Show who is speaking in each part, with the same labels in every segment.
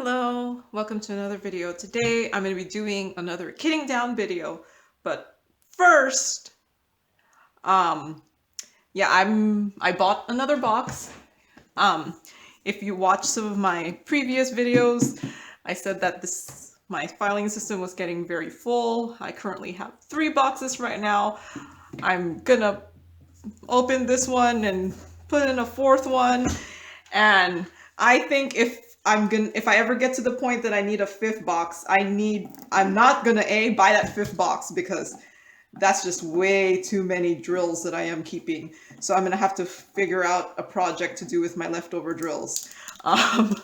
Speaker 1: Hello, welcome to another video. Today I'm going to be doing another kitting down video, but first, um, yeah, I bought another box. Um, if you watch some of my previous videos, I said that my filing system was getting very full. I currently have 3 boxes right now. I'm gonna open this one and put in a 4th one, and I think if I ever get to the point that I need a 5th box, I'm not gonna buy that 5th box because that's just way too many drills that I am keeping. So I'm gonna have to figure out a project to do with my leftover drills. Um,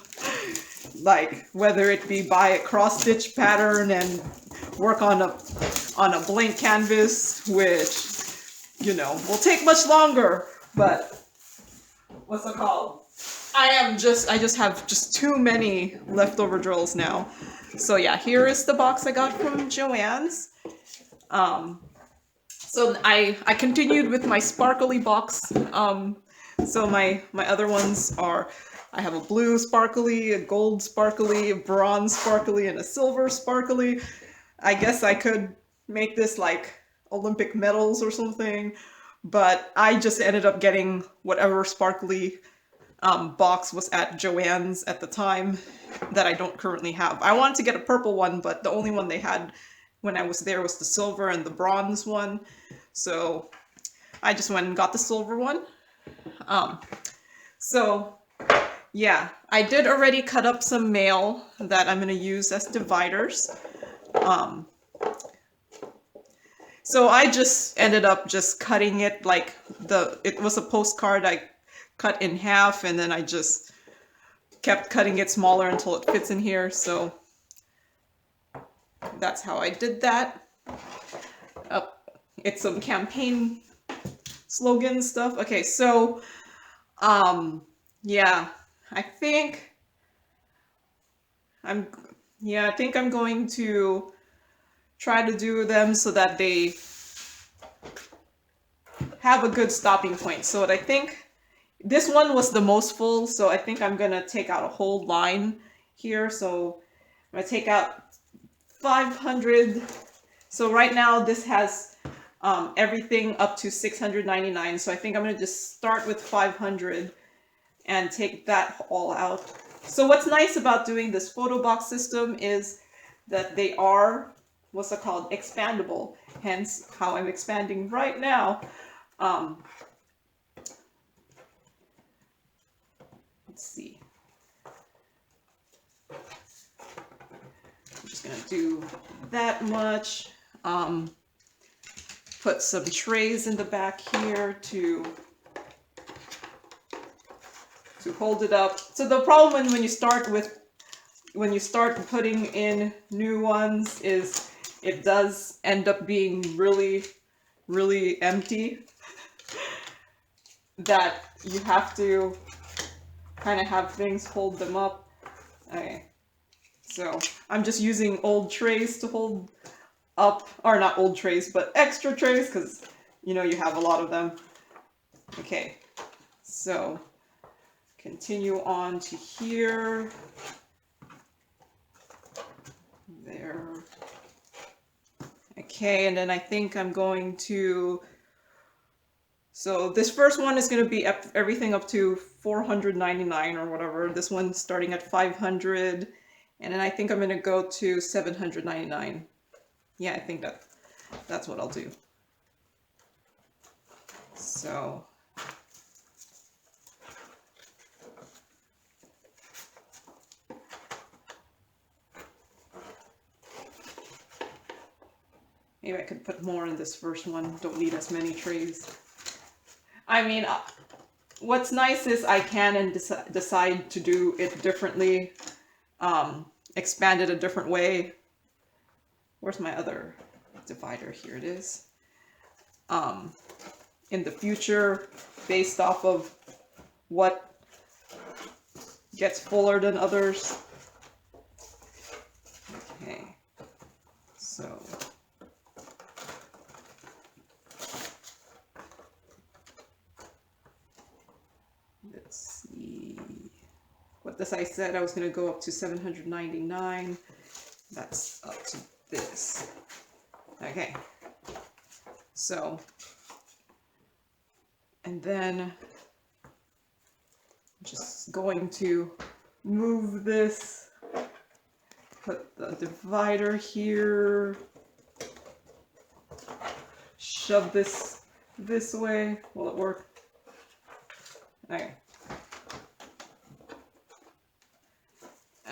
Speaker 1: like whether it be buy a cross stitch pattern and work on a blank canvas, which will take much longer, but what's it called? I just have just too many leftover drills now. So yeah, here is the box I got from Joann's. So I continued with my sparkly box. So my other ones are, I have a blue sparkly, a gold sparkly, a bronze sparkly, and a silver sparkly. I guess I could make this like Olympic medals or something, but I just ended up getting whatever sparkly box was at Joann's at the time that I don't currently have. I wanted to get a purple one, but the only one they had when I was there was the silver and the bronze one. So I just went and got the silver one. So yeah, I did already cut up some mail that I'm going to use as dividers. So I just ended up just cutting it like it was a postcard I cut in half, and then I just kept cutting it smaller until it fits in here. So that's how I did that. It's some campaign slogan stuff. Okay, so yeah, I think I'm going to try to do them so that they have a good stopping point. So I think this one was the most full, so I think I'm gonna take out a whole line here. So I'm gonna take out 500. So right now this has everything up to 699. So I think I'm gonna just start with 500 and take that all out. So what's nice about doing this photo box system is that they are, what's it called, expandable. Hence how I'm expanding right now. Let's see. I'm just gonna do that much. Put some trays in the back here to hold it up. So the problem when you start putting in new ones is it does end up being really, really empty. That you have to kind of have things hold them up. Okay, so I'm just using old trays to hold up, or not old trays, but extra trays, because you have a lot of them. Okay, so continue on to here. There. Okay, and then I think I'm going to, so this first one is going to be everything up to 499 or whatever. This one's starting at 500, and then I think I'm going to go to 799. Yeah, I think that's what I'll do. So maybe I could put more in this first one. Don't need as many trays. I mean, what's nice is I can decide to do it differently, expand it a different way. Where's my other divider? Here it is. In the future, based off of what gets fuller than others. Okay, so let's see what this I said I was going to go up to 799. That's up to this. Okay. So, and then I'm just going to move this, put the divider here, shove this way. Will it work? Okay.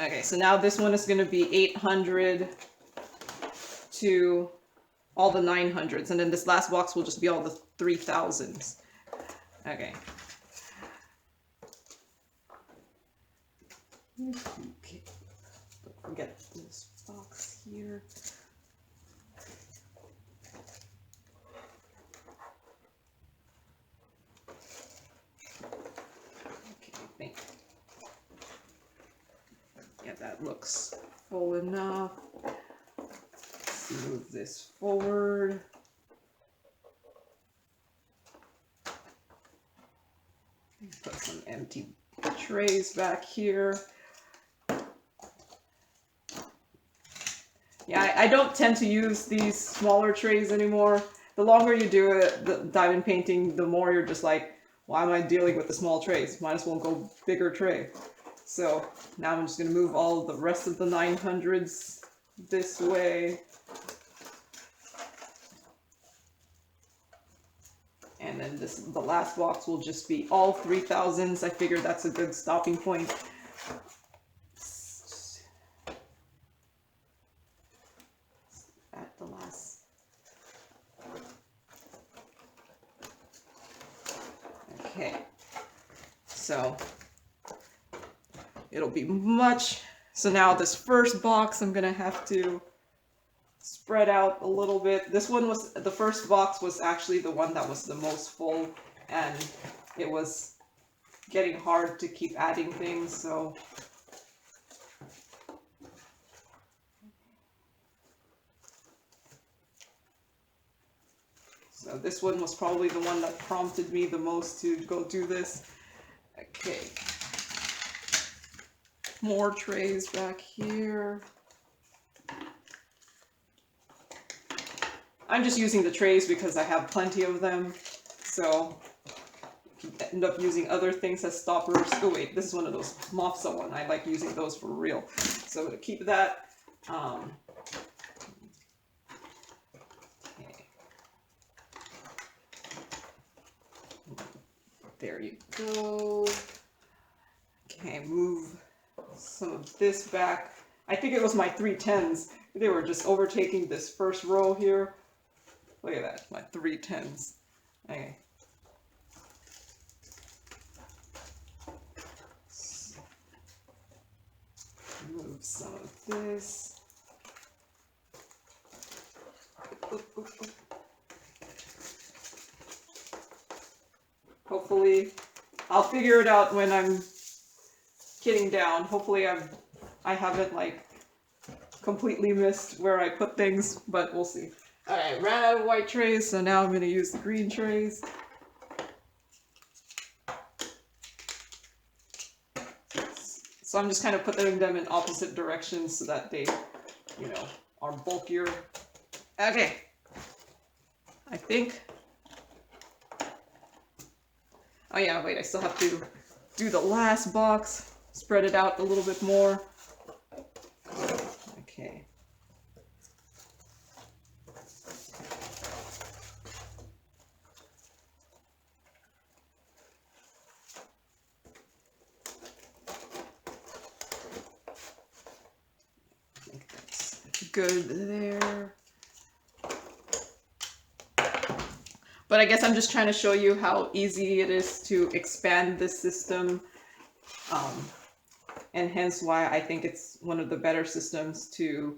Speaker 1: Okay, so now this one is going to be 800 to all the 900s, and then this last box will just be all the 3000s. Okay. Okay. Don't forget this box here. Okay, I think. Yeah, that looks full enough. Let's move this forward. Put some empty trays back here. Yeah, I don't tend to use these smaller trays anymore. The longer you do it, the diamond painting, the more you're just like, why am I dealing with the small trays? Might as well go bigger tray. So now I'm just going to move all the rest of the 900s this way. And then the last box will just be all 3000s. I figure that's a good stopping point. At the last. Okay. So it'll be much. So now this first box, I'm gonna have to spread out a little bit. This one was, the first box was actually the one that was the most full, and it was getting hard to keep adding things, so. So this one was probably the one that prompted me the most to go do this. Okay. More trays back here. I'm just using the trays because I have plenty of them, so you can end up using other things as stoppers. Oh wait, this is one of those Mofsa one. I like using those for real. So I'm going to keep that. Okay. There you go. Okay, move some of this back. I think it was my 310s. They were just overtaking this first row here. Look at that, my 310s. Okay. Move some of this. Oop, oop, oop. Hopefully, I'll figure it out when I'm kitting down. Hopefully I haven't like completely missed where I put things, but we'll see. Alright, ran out of white trays, so now I'm going to use the green trays. So I'm just kind of putting them in opposite directions so that they, you know, are bulkier. Okay. I think. Oh yeah, wait, I still have to do the last box. Spread it out a little bit more. Okay. I think that's good there. But I guess I'm just trying to show you how easy it is to expand this system, and hence why I think it's one of the better systems to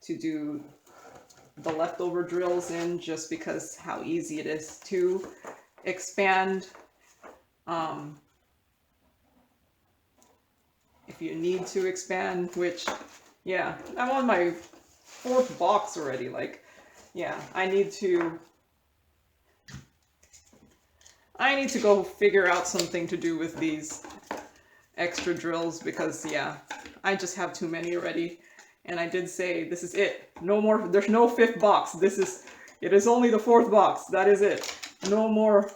Speaker 1: do the leftover drills in, just because how easy it is to expand. If you need to expand, which, yeah, I'm on my 4th box already, like, yeah, I need to go figure out something to do with these. extra drills because, yeah, I just have too many already. And I did say, this is it. No more, there's no fifth box. It is only the fourth box. That is it. No more.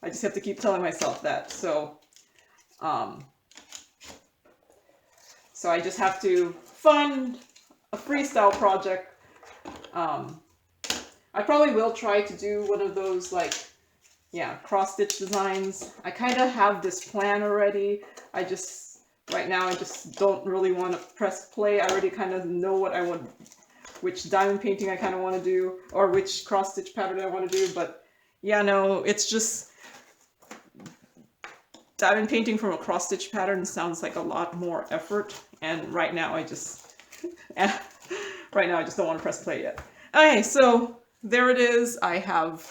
Speaker 1: I just have to keep telling myself that. So I just have to find a freestyle project. I probably will try to do one of those, like, yeah, cross-stitch designs. I kind of have this plan already. Right now, I just don't really want to press play. I already kind of know what I want, which diamond painting I kind of want to do, or which cross-stitch pattern I want to do. But yeah, no, it's just diamond painting from a cross-stitch pattern sounds like a lot more effort. And right now, I just don't want to press play yet. Okay, so there it is. I have,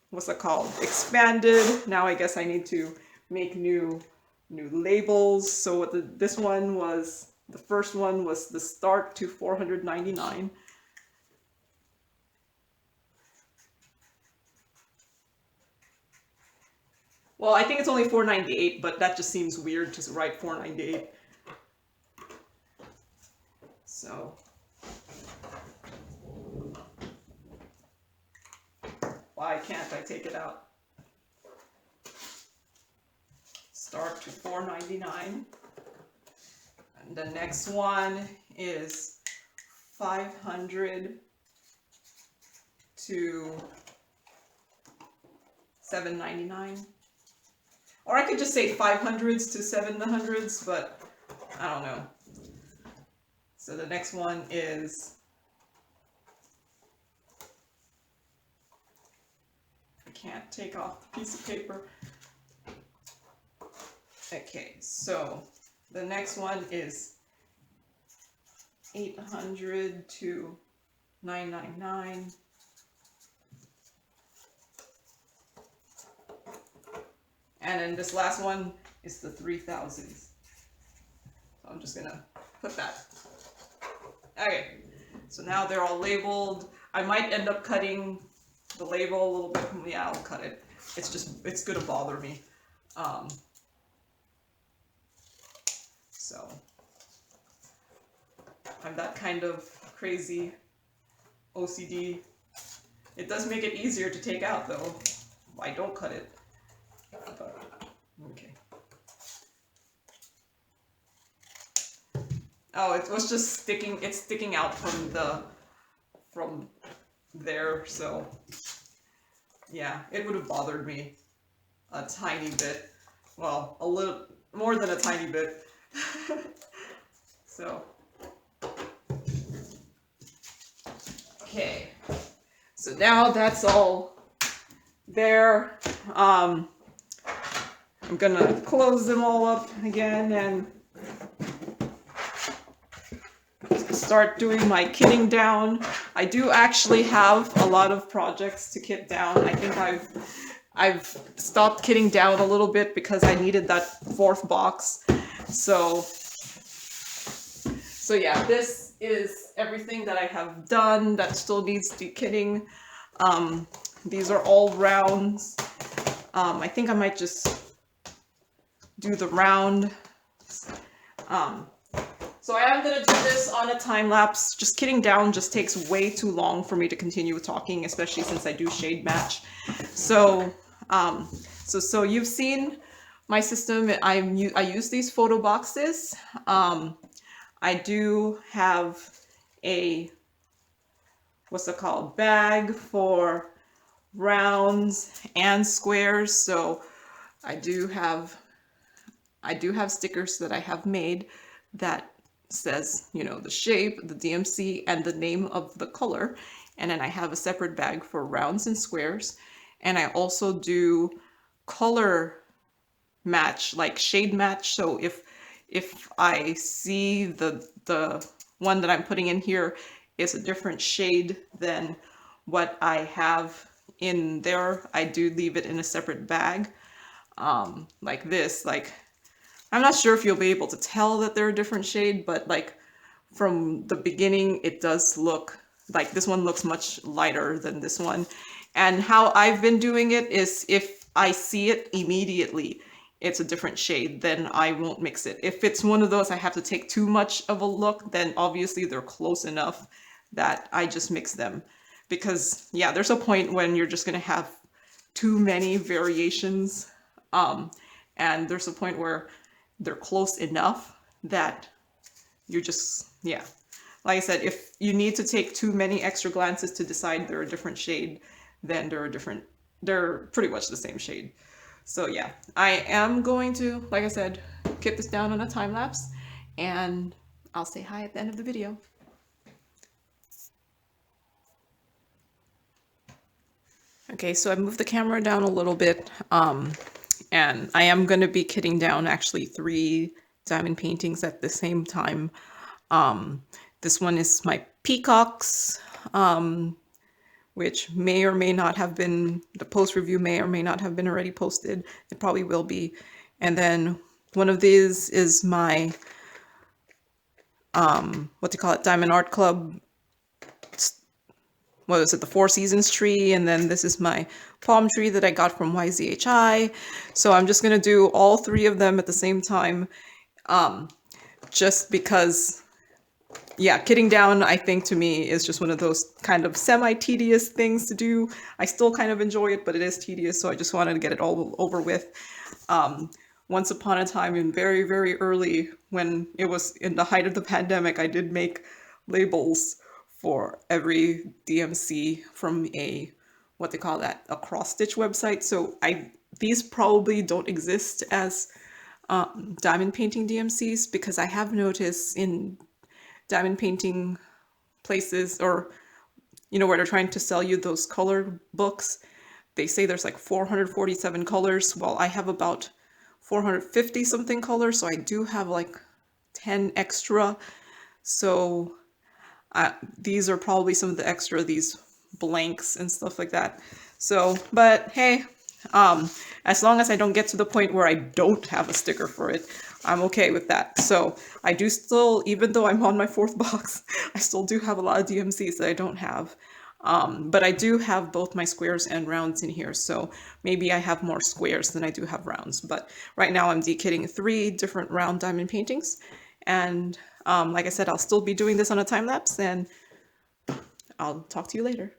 Speaker 1: what's it called? Expanded. Now I guess I need to make new labels. So what this one was, the first one was the start to 499. Well, I think it's only 498, but that just seems weird to write 498. So why can't I take it out? Start to 499. And the next one is 500 to 799. Or I could just say 500s to 700s, but I don't know. So the next one is, I can't take off the piece of paper. Okay, so the next one is 800 to 999. And then this last one is the 3000s. So I'm just gonna put that. Okay, so now they're all labeled. I might end up cutting the label a little bit. Yeah, I'll cut it. It's gonna bother me. So I'm that kind of crazy OCD. It does make it easier to take out though. I don't cut it. But, okay. Oh, it was just sticking. It's sticking out from there. So yeah, it would have bothered me a tiny bit. Well, a little more than a tiny bit. So okay. So now that's all there. I'm gonna close them all up again and start doing my kitting down. I do actually have a lot of projects to kit down. I think I've stopped kitting down a little bit because I needed that fourth box. So yeah, this is everything that I have done that still needs dekitting. These are all rounds. I think I might just do the round. So I am going to do this on a time lapse. Just kitting down just takes way too long for me to continue talking, especially since I do shade match. So you've seen my system. I use these photo boxes. I do have a, what's it called, bag for rounds and squares. So I do have stickers that I have made that says, you know, the shape, the DMC, and the name of the color. And then I have a separate bag for rounds and squares. And I also do color match, like shade match. So if I see the one that I'm putting in here is a different shade than what I have in there, I do leave it in a separate bag. Like this, like, I'm not sure if you'll be able to tell that they're a different shade, but like from the beginning, it does look like this one looks much lighter than this one. And how I've been doing it is if I see it immediately it's a different shade, then I won't mix it. If it's one of those I have to take too much of a look, then obviously they're close enough that I just mix them. Because yeah, there's a point when you're just gonna have too many variations, and there's a point where they're close enough that you're just, yeah. Like I said, if you need to take too many extra glances to decide they're a different shade, then they're pretty much the same shade. So yeah, I am going to, like I said, get this down on a time lapse, and I'll say hi at the end of the video. Okay, so I moved the camera down a little bit, and I am going to be kitting down actually 3 diamond paintings at the same time. This one is my peacocks, which may or may not have been, the post review may or may not have been already posted. It probably will be. And then one of these is my, what do you call it, Diamond Art Club, what is it, the Four Seasons tree. And then this is my palm tree that I got from YZHI. So I'm just going to do all 3 of them at the same time, just because, yeah, kitting down, I think, to me, is just one of those kind of semi-tedious things to do. I still kind of enjoy it, but it is tedious, so I just wanted to get it all over with. Once upon a time, in very, very early, when it was in the height of the pandemic, I did make labels for every DMC from a, what they call that, a cross-stitch website. So these probably don't exist as diamond painting DMCs, because I have noticed in diamond painting places, or where they're trying to sell you those color books, they say there's like 447 colors. Well, I have about 450 something colors, so I do have like 10 extra. So these are probably some of the extra, these blanks and stuff like that. So, but hey, as long as I don't get to the point where I don't have a sticker for it, I'm okay with that. So I do still, even though I'm on my 4th box, I still do have a lot of DMCs that I don't have. But I do have both my squares and rounds in here, so maybe I have more squares than I do have rounds. But right now I'm dekitting 3 different round diamond paintings. And like I said, I'll still be doing this on a time lapse, and I'll talk to you later.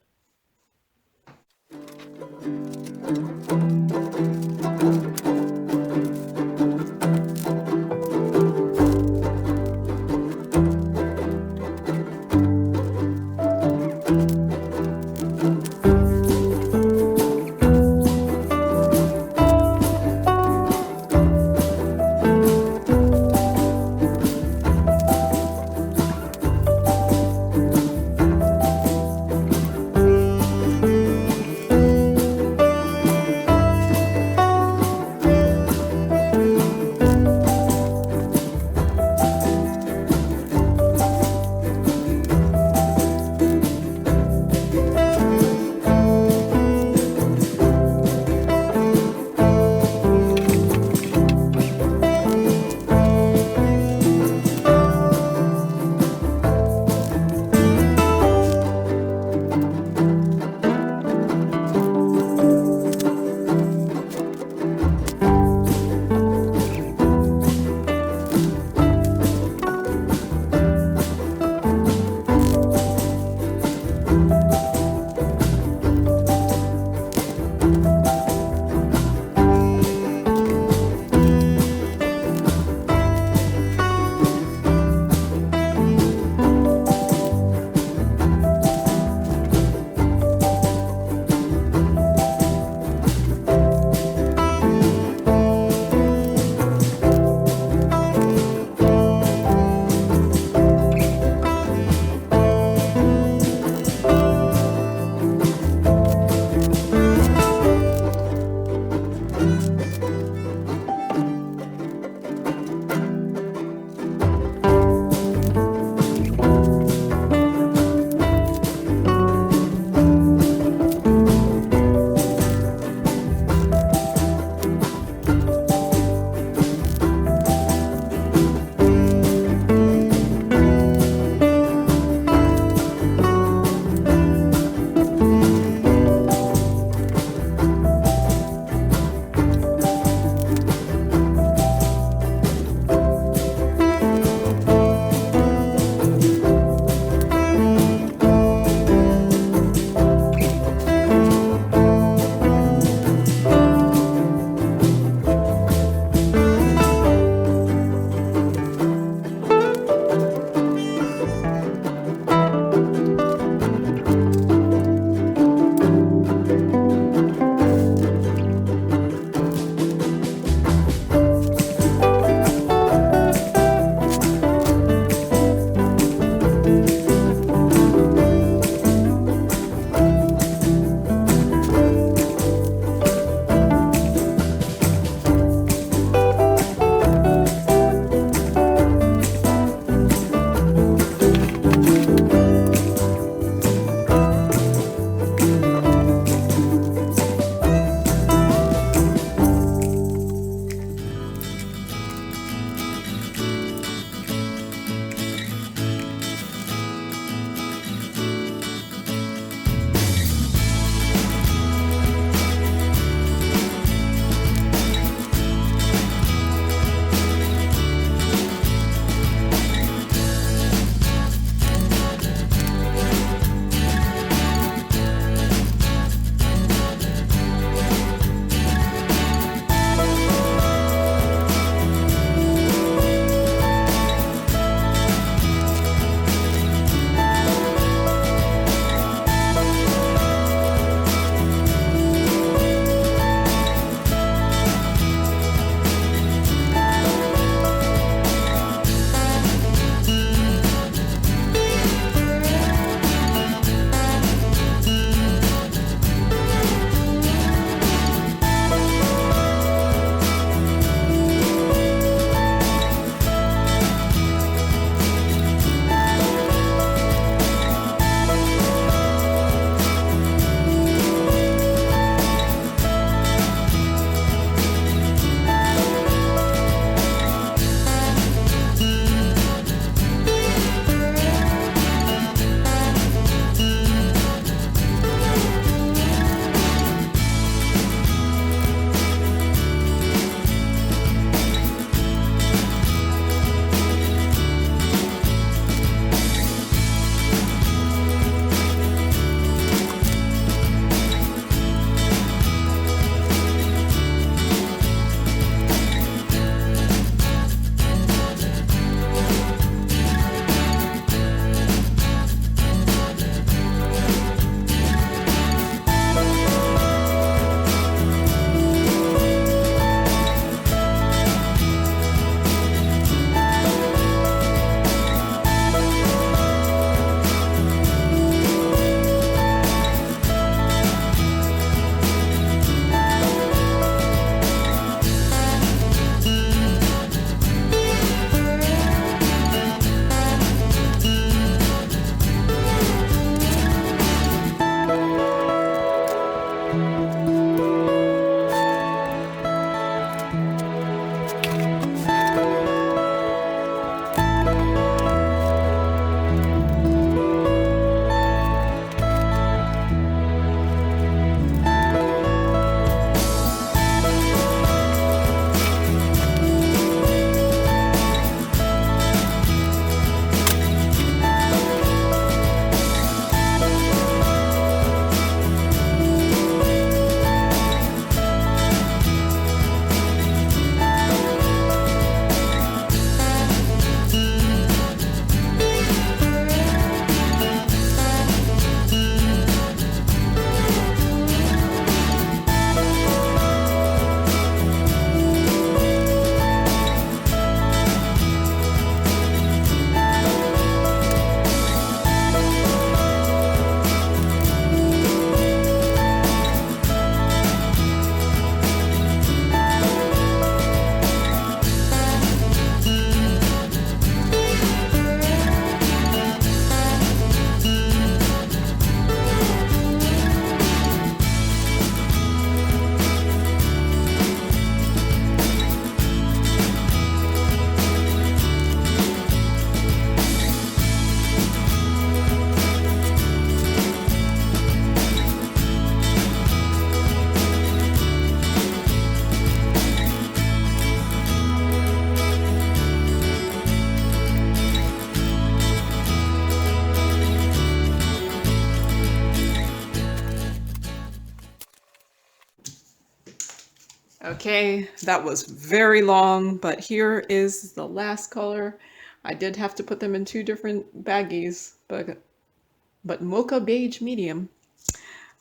Speaker 1: Okay, that was very long, but here is the last color. I did have to put them in two different baggies, but mocha beige medium.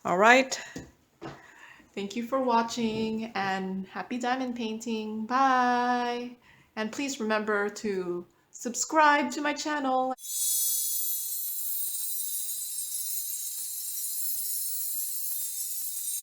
Speaker 1: All right. Thank you for watching and happy diamond painting. Bye. And please remember to subscribe to my channel.